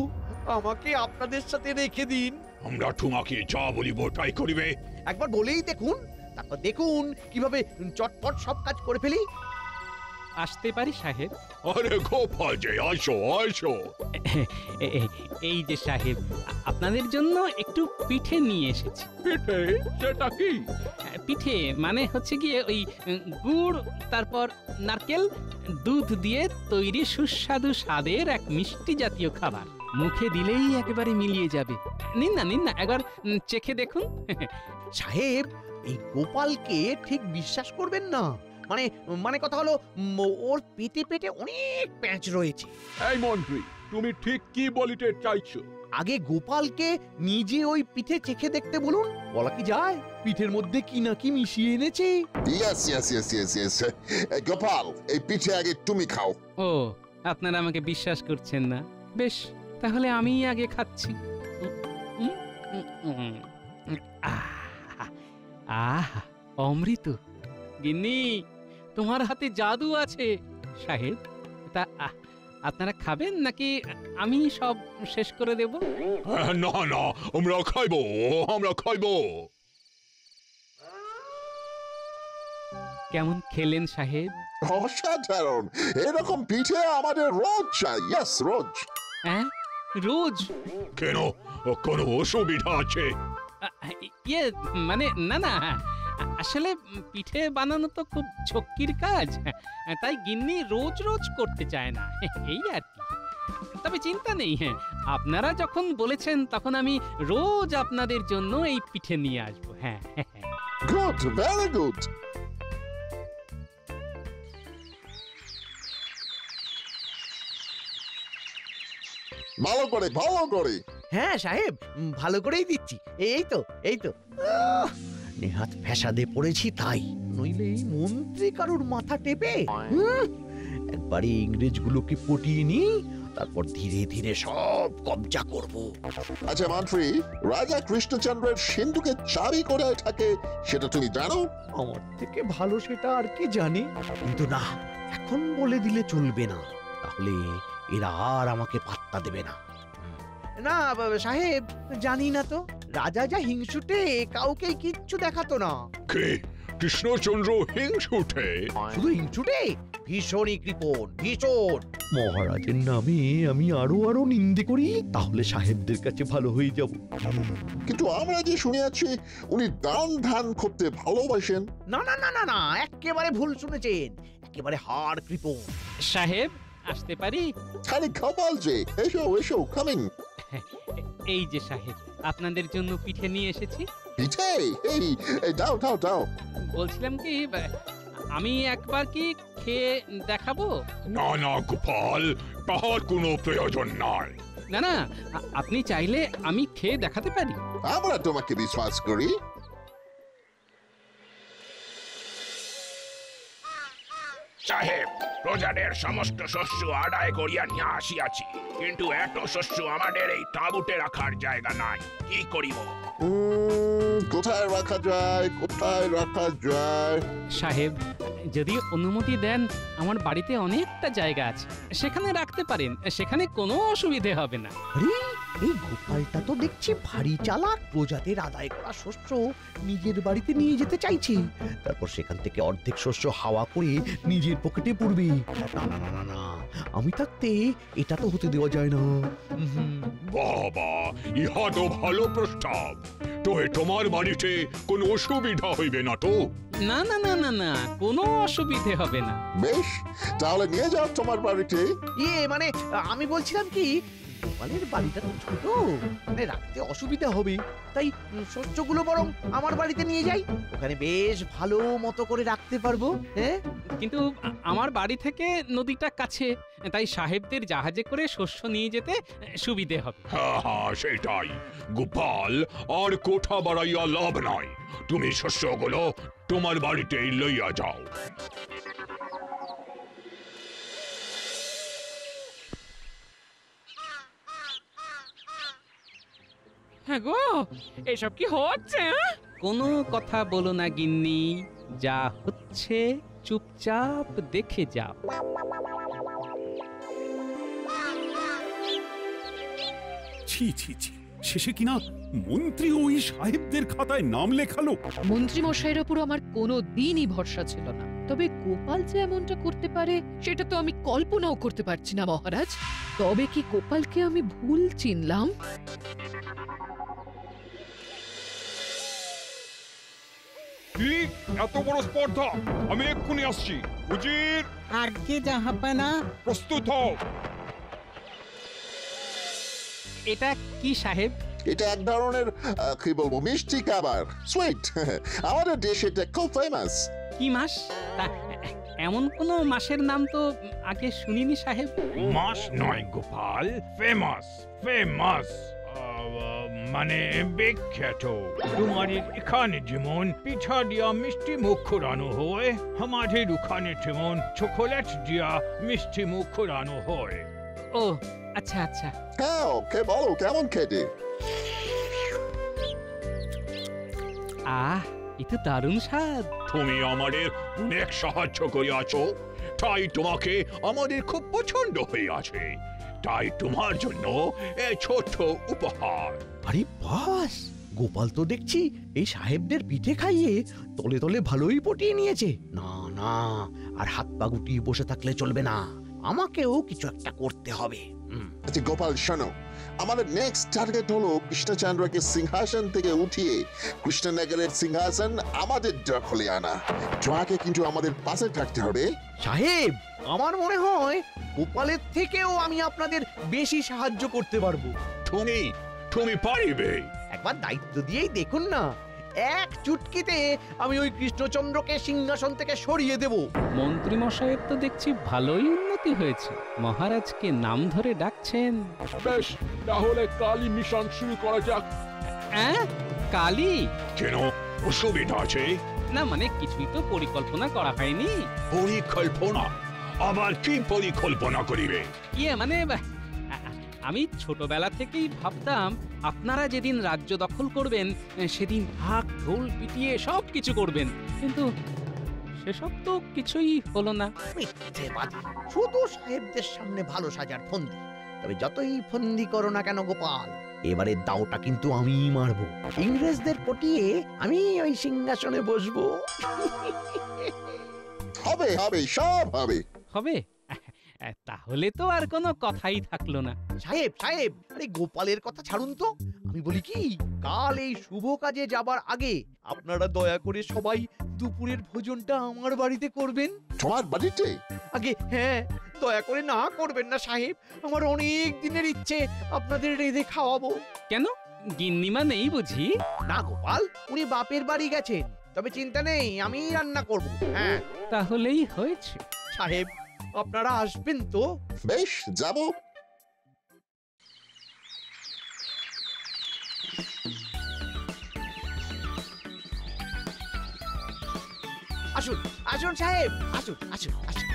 আমাকে আপনাদের সাথে রেখে দিন। আমরা তোমাকে যা বলিব তাই করিবে। একবার বলেই দেখুন, তারপর দেখুন কিভাবে চটপট সব কাজ করে ফেলি। আসতে পারি সাহেব? আরে গোপাল যে, আসো আসো। এই যে সাহেব, আপনাদের জন্য একটু পিঠে নিয়ে এসেছি। পিঠে? সেটা কি? পিঠে মানে হচ্ছে গিয়ে ওই গুড়, তারপর নারকেল, দুধ দিয়ে তৈরি সুস্বাদু স্বাদের এক মিষ্টি জাতীয় খাবার। মুখে দিলেই একেবারে মিলিয়ে যাবে। নিন না একবার চেখে দেখুন। সাহেব, এই গোপালকে ঠিক বিশ্বাস করবেন না। মানে কথা হলো, ওর পেটে পেটে অনেক প্যাঁচ রয়েছে। এই মন্ত্রী, তুমি ঠিক কি বলিতে চাইছো? আগে গোপালকে নিজে ওই পিঠে চেখে দেখতে বলুন, বলা কি যায় পিঠের মধ্যে কি না কি মিশিয়ে এনেছে। ইয়েস। গোপাল, এই পিঠে আগে তুমি খাও। ও, আপনারা আমাকে বিশ্বাস করছেন না? বেশ, তাহলে আমিই আগে খাচ্ছি। অমৃত। গিন্নি, তোমার হাতে জাদু আছে। সাহেব, তা আপনারা খাবেন নাকি আমি সব শেষ করে দেব? না, আমরা খাইবো। কেমন খেলেন সাহেব? অসাধারণ। এরকম পিঠে আমাদের রোজ চাই। ইয়েস, রোজ। হ্যাঁ, রোজ? কেন, কোনো অসুবিধা আছে? ইয়ে মানে না, আসলে পিঠে বানানো তো খুব ঝক্কির কাজ, তাই গিন্নি রোজ করতে চায় না, এই আর কি। তবে চিন্তা নেই, আপনারা যখন বলেছেন তখন আমি রোজ আপনাদের জন্য এই পিঠে নিয়ে আসবো। হ্যাঁ। Good, very good. ভালো করে। হ্যাঁ সাহেব, ভালো করেই দিচ্ছি। এই তো নেহাত ফ্যাসাদে পড়েছি তাই, নইলে এই মন্ত্রী কারুর মাথা টেপে একবারে ইংরেজগুলোকে পটিয়ে নি, তারপর ধীরে ধীরে সব কবজা করব। আচ্ছা মন্ত্রী, রাজা কৃষ্ণচন্দ্রের সিন্ধুকের চাবি কোথায় থাকে সেটা তুমি জানো? আমার থেকে ভালো সেটা আর কি জানে, কিন্তু না, এখন বলে দিলে চলবে না, তাহলে এরা আর আমাকে পাত্তা দেবে না। না সাহেব, জানি না তো, রাজা যা হিংসুটে, কাউকে কিচ্ছু দেখাতো না। কে কৃষ্ণচন্দ্র হিংসুটে? শুধু হিংসুটে, ভীষণই কৃপণ, ভীষণ। মহারাজের নামে আমি আরো নিন্দে করি, তাহলে সাহেবদের কাছে ভালো হয়ে যাব। কিন্তু আমরা যে শুনে আছি উনি দান ধান করতে ভালোবাসেন। না, একেবারে ভুল শুনেছেন, একেবারে হাড় কৃপণ। সাহেব, আসতে পারি? খালি গোপাল যে, এসো কামিং। এই যে সাহেব, আপনাদের জন্য পিঠে নিয়ে এসেছি। পিঠে? এই দাও। বলছিলাম কি, আমি একবার কি খেয়ে দেখাবো? না গোপাল, তাহার কোনো প্রয়োজন নাই। না, আপনি চাইলে আমি খেয়ে দেখাতে পারি। আমরা তোমাকে বিশ্বাস করি। সাহেব, প্রজাদের সমস্ত শস্য আদায় করিয়া নিয়ে আসিয়াছি, কিন্তু এত শস্য আমাদের এই তাঁবুতে রাখার জায়গা নাই, কি করিব? কোথায় রাখা যায়? সাহেব, যদি অনুমতি দেন, আমার বাড়িতে অনেকটা জায়গা আছে, সেখানে রাখতে পারেন, সেখানে কোনো অসুবিধে হবে না। এই গোপালটা তো দেখছি ভারী চালাক, প্রজাদের আদায় করা শস্য নিজের বাড়িতে নিয়ে যেতে চাইছে, তারপর সেখান থেকে অর্ধেক শস্য হাওয়া করে নিজের পকেটে পড়বে। না, আমি থাকতে এটা তো হতে দেওয়া যায় না। বাবা, ইহা তো ভালো প্রস্তাব। তো তোমার বাড়িতে কোনো অসুবিধা হইবে না তো? না, কোনো অসুবিধে হবে না। বেশ, তাহলে নিয়ে যাও তোমার বাড়িতে। মানে আমি বলছিলাম কি, গোপালের বাড়িটা তো ছোট, মানে রাখতে অসুবিধা হবে, তাই শস্যগুলো বরং আমার বাড়িতে নিয়ে যাই, ওখানে বেশ ভালো মতো করে রাখতে পারবো। হ্যাঁ, কিন্তু আমার বাড়ি থেকে নদীটা কাছে, তাই সাহেবদের জাহাজে করে শস্য নিয়ে যেতে সুবিধে হবে। হ্যাঁ, সেটাই। গোপাল, আর কোঠা বাড়াইয়া লাভ নাই, তুমি শস্যগুলো তোমার বাড়িতেই লইয়া যাও। হ্যাঁ গো, এসব কি হচ্ছে? কোনো কথা বলো না গিন্নি, যা হচ্ছে চুপচাপ দেখে যাও। ছি, শেষে কিনা মন্ত্রী ওই সাহেবদের খাতায় নাম লেখালো। মন্ত্রী মশাইয়ের উপর আমার কোনো দিনই ভরসা ছিল না। তবে গোপাল যে এমনটা করতে পারে সেটা তো আমি কল্পনাও করতে পারছি না মহারাজ। তবে কি গোপালকে আমি ভুল চিনলাম? কি এত বড় স্পর্ধা? আমি এক্ষুনি আসছি। উজির আগে জাহাপানা, প্রস্তুত হও। এটা কি সাহেব? এটা এক ধরনের কি বলবো মিষ্টি খাবার, সুইট। আমাদের দেশে এটা খুব ফেমাস। কি মাস? তা এমন কোন মাসের নাম তো আগে শুনিনি সাহেব। মাস নয় গোপাল, ফেমাস ফেমাস, মানে বিখ্যাত। তোমার এখানে যেমন পিঠা দিয়া মিষ্টি মুখ খোরানো হয়, আমাদের ওখানে যেমন চকোলেট দিয়া মিষ্টি মুখ খোরানো হয়। ও আচ্ছা আচ্ছা। হ্যাঁ, ওকে বলো কেমন খেতে? আহ, এটা দারুণ স্বাদ। তুমি আমাদের অনেক সাহায্য করিয়াছো, তাই তোমাকে আমাদের খুব পছন্দ হইয়াছে। তাই তোমার জন্য এই ছোট্ট উপহার। আরে বাস, গোপাল তো দেখছি এই সাহেবদের পিঠে খাইয়ে তলে তলে ভালোই পটিয়ে নিয়েছে। না না, আর হাত পা গুটিয়ে বসে থাকলে চলবে না, আমাকেও কিছু একটা করতে হবে। আচ্ছা গোপাল শোনো, আমাদের নেক্সট টার্গেট হলো কৃষ্ণচন্দ্রকে সিংহাসন থেকে উঠিয়ে কৃষ্ণনগরের সিংহাসন আমাদের দখলে আনা। তোমাকে কিন্তু আমাদের পাশে থাকতে হবে। সাহেব, আমার মনে হয় গোপালের থেকেও আমি আপনাদের বেশি সাহায্য করতে পারবো। তুমি পারিবে। একবার দায়িত্ব দিয়েই দেখুন না, এক চুটকিতে আমি ওই কৃষ্ণচন্দ্রকে সিংহাসন থেকে সরিয়ে দেব। মন্ত্রী মশাইয়ের তো দেখছি ভালোই উন্নতি হয়েছে, মহারাজকে নাম ধরে ডাকছেন। বেশ, তাহলে কালী মিশন শুরু করা যাক। হ্যাঁ, কালী? কেন, অসুবিধা আছে? না মানে কিছুই তো পরিকল্পনা করা হয়নি। পরিকল্পনা? আবার কি পরিকল্পনা করিবে? ইয়ে মানে আমি ছোটবেলা থেকেই ভাবতাম আপনারা যেদিন রাজ্য দখল করবেন সেদিন ঢাক ঢোল পিটিয়ে সব কিছু করবেন, কিন্তু সেসব তো কিছুই হলো না। শুধু সাহেবদের সামনে ভালো সাজার ফন্দি। তবে যতই ফন্দি করো না কেন গোপাল, এবারে দাওটা কিন্তু আমি মারবো। ইংরেজদের পটিয়ে আমি ওই সিংহাসনে বসবো। হবে হবে, সব হবে। হবে? তাহলে তো আর কোনো কথাই থাকলো না। সাহেব সাহেব, আরে গোপালের কথা ছাড়ুন তো। আমি বলি কি, কাল এই শুভ কাজে যাবার আগে আপনারা দয়া করে সবাই দুপুরের ভোজনটা আমার বাড়িতে করবেন। তোমার বাড়িতে? আগে হ্যাঁ, দয়া করে না করবেন না সাহেব, আমার অনেক দিনের ইচ্ছে আপনাদের রেঁধে খাওয়াবো। কেন, গিন্নিমা নেই বুঝি? না গোপাল, উনি বাপের বাড়ি গেছেন, তবে চিন্তা নেই, আমি রান্না করব। হ্যাঁ, তাহলেই হয়েছে। সাহেব, আপনারা আসবেন তো? বেশ, যাব। আসুন আসুন সাহেব, আসুন আসুন আসুন।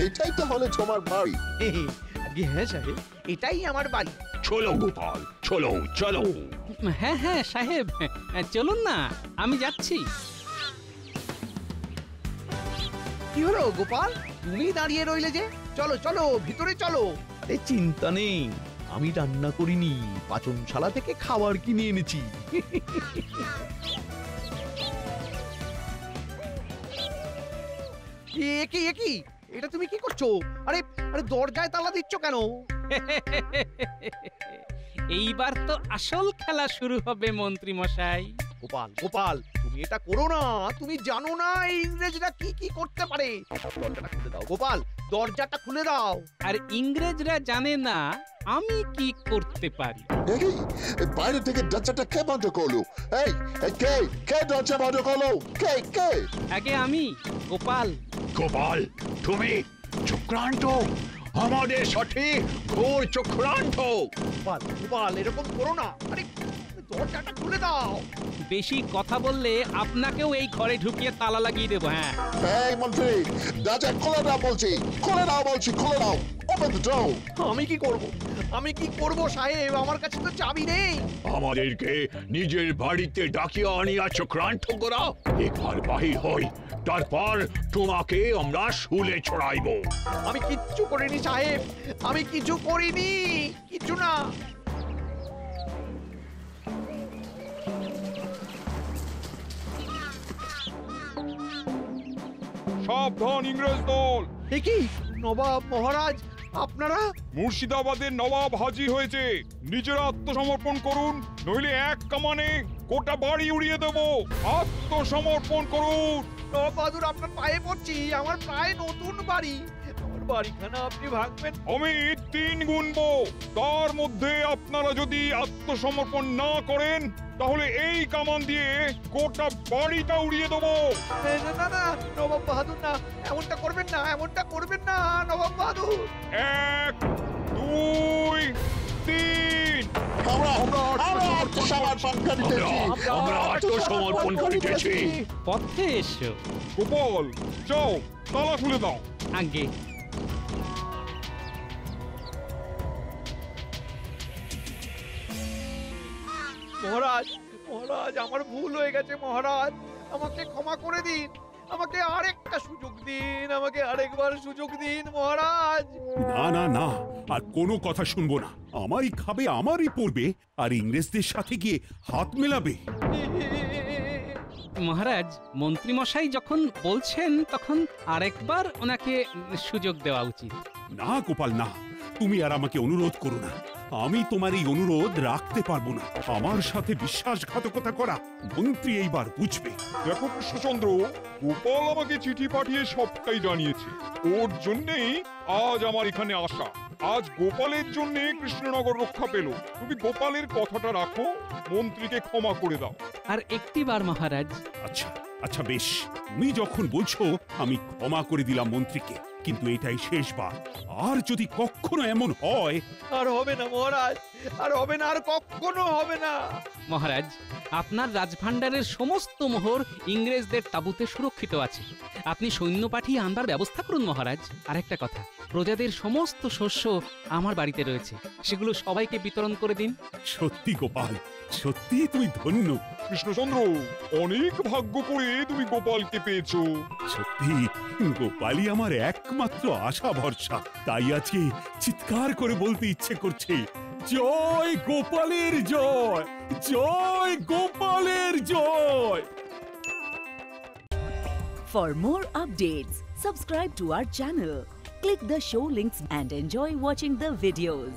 এটাই তো হলে তোমার বাড়ি? হ্যাঁ সাহেব, এটাই আমার বাড়ি। চলো গোপাল, চলো চলো। হ্যাঁ হ্যাঁ সাহেব, চলুন না, আমি যাচ্ছি। কি হলো গোপাল, তুমি দাঁড়িয়ে রইলে যে? চলো চলো, ভিতরে চলো। আরে চিন্তা নেই, আমি রান্না করিনি, পাচনশালা থেকে খাবার কিনে এনেছি। একই এটা তুমি কি করছো? আরে আরে, দরজায় তালা দিচ্ছ কেন? এইবার তো আসল খেলা শুরু হবে মন্ত্রী মশাই। গোপাল গোপাল, তুমি এটা করো না, তুমি জানো না ইংরেজরা কি কি করতে পারে। দরজাটা খুলে দাও গোপাল, দরজাটা খুলে দাও। আর ইংরেজরা জানে না আমি কি করতে পারি। বাইরে থেকে দরজাটা কে বন্ধ করলো? এই কে কে দরজা বন্ধ করলো? কে কে? আগে আমি, গোপাল। গোপাল, তুমি চক্রান্ত, আমাদের সাথে ঘোর চক্রান্ত। গোপাল গোপাল, এরকম করো না। আরে দরজাটা খুলে দাও। বেশি কথা বললে আপনাকেও এই ঘরে ঢুকিয়ে তালা লাগিয়ে দেবো। হ্যাঁ, এই মন্ত্রী, দরজা খুলে দাও বলছি, খুলে দাও বলছি, খুলে দাও। Open the door. আমি কি করব? আমি কি করব সাহেব, আমার কাছে তো চাবি নেই। আমাদেরকে নিজের বাড়িতে ডাকিয়ে আনিয়া চক্রান্ত করা। একবার বাহির হই, তারপর তোমাকে আমরা শুলে ছড়াইব। আমি কিচ্ছু করিনি সাহেব, আমি কিছু করিনি, কিছু না। সাবধান ইংরেজ দল। কি নবাব মহারাজ, আপনারা? মুর্শিদাবাদের নবাব হাজির হয়েছে। নিজেরা আত্মসমর্পণ করুন, নইলে এক কামানে গোটা বাড়ি উড়িয়ে দেব। আত্মসমর্পণ করুন। নবাব বাহাদুর, আপনার পায়ে পড়ছি। আমার প্রায় নতুন বাড়ি, আমার বাড়িখানা আপনি ভাঙবেন। আমি 3 গুনবো, তার মধ্যে আপনারা যদি আত্মসমর্পণ না করেন তাহলে এই কামান দিয়ে গোটা বাড়িটা উড়িয়ে দেবো। না না না নবাব বাহাদুর, না, এমনটা করবেন না, এমনটা করবেন না নবাব বাহাদুর। 1 2 3 আমরা আত্মসমর্পণ করিতেছি। পথে এসো। গোপাল, যাও তালা খুলে দাও। আগে মহারাজ, মহারাজ, আমার ভুল হয়ে গেছে মহারাজ, আমাকে ক্ষমা করে দিন। আমাকে আরেকটা সুযোগ দিন, আমাকে আরেকবার সুযোগ দিন মহারাজ। না না না, আর কোনো কথা শুনবো না। আমারই খাবে, আমারই পড়বে, আর ইংরেজদের সাথে গিয়ে হাত মেলাবে। মহারাজ, মন্ত্রী মশাই যখন বলছেন তখন আরেকবার ওনাকে সুযোগ দেওয়া উচিত। না গোপাল, না, তুমি আর আমাকে অনুরোধ করো না। আমি তোমার এই অনুরোধ রাখতে পারবো না। আমার সাথে বিশ্বাসঘাতকতা করা মন্ত্রী এইবার বুঝবে। দেখো কৃষ্ণচন্দ্র, গোপাল আমাকে চিঠি পাঠিয়ে সবটাই জানিয়েছে। ওর জন্যেই আজ আমার এখানে আসা। আজ গোপালের জন্য কৃষ্ণনগর রক্ষা পেল। তুমি গোপালের কথাটা রাখো, মন্ত্রীকে ক্ষমা করে দাও। আর একটিবার মহারাজ। আচ্ছা আচ্ছা, বেশ, তুমি যখন বলছো আমি ক্ষমা করে দিলাম মন্ত্রীকে, কিন্তু এটাই শেষবার। আর যদি কখনো এমন হয়। আর হবে না মহারাজ, আর হবে না, আর কখনো হবে না। মহারাজ, আপনার রাজভাণ্ডারের সমস্ত মোহর ইংরেজদের তাঁবুতে সুরক্ষিত আছে। আপনি সৈন্য পাঠিয়ে আনবার ব্যবস্থা করুন মহারাজ। আরেকটা কথা, প্রজাদের সমস্ত শস্য আমার বাড়িতে রয়েছে, সেগুলো সবাইকে বিতরণ করে দিন। সত্যি গোপাল, সত্যি তুমি ধন্য। কৃষ্ণচন্দ্র, অনেক ভাগ্য করে তুমি গোপালকে পেয়েছো। সত্যি গোপালই আমার একমাত্র আশা ভরসা। তাই আজকে চিৎকার করে বলতে ইচ্ছে করছে, জয় গোপালের জয়, জয় গোপালের জয়। For more updates, subscribe to our channel, click the show links and enjoy watching the videos.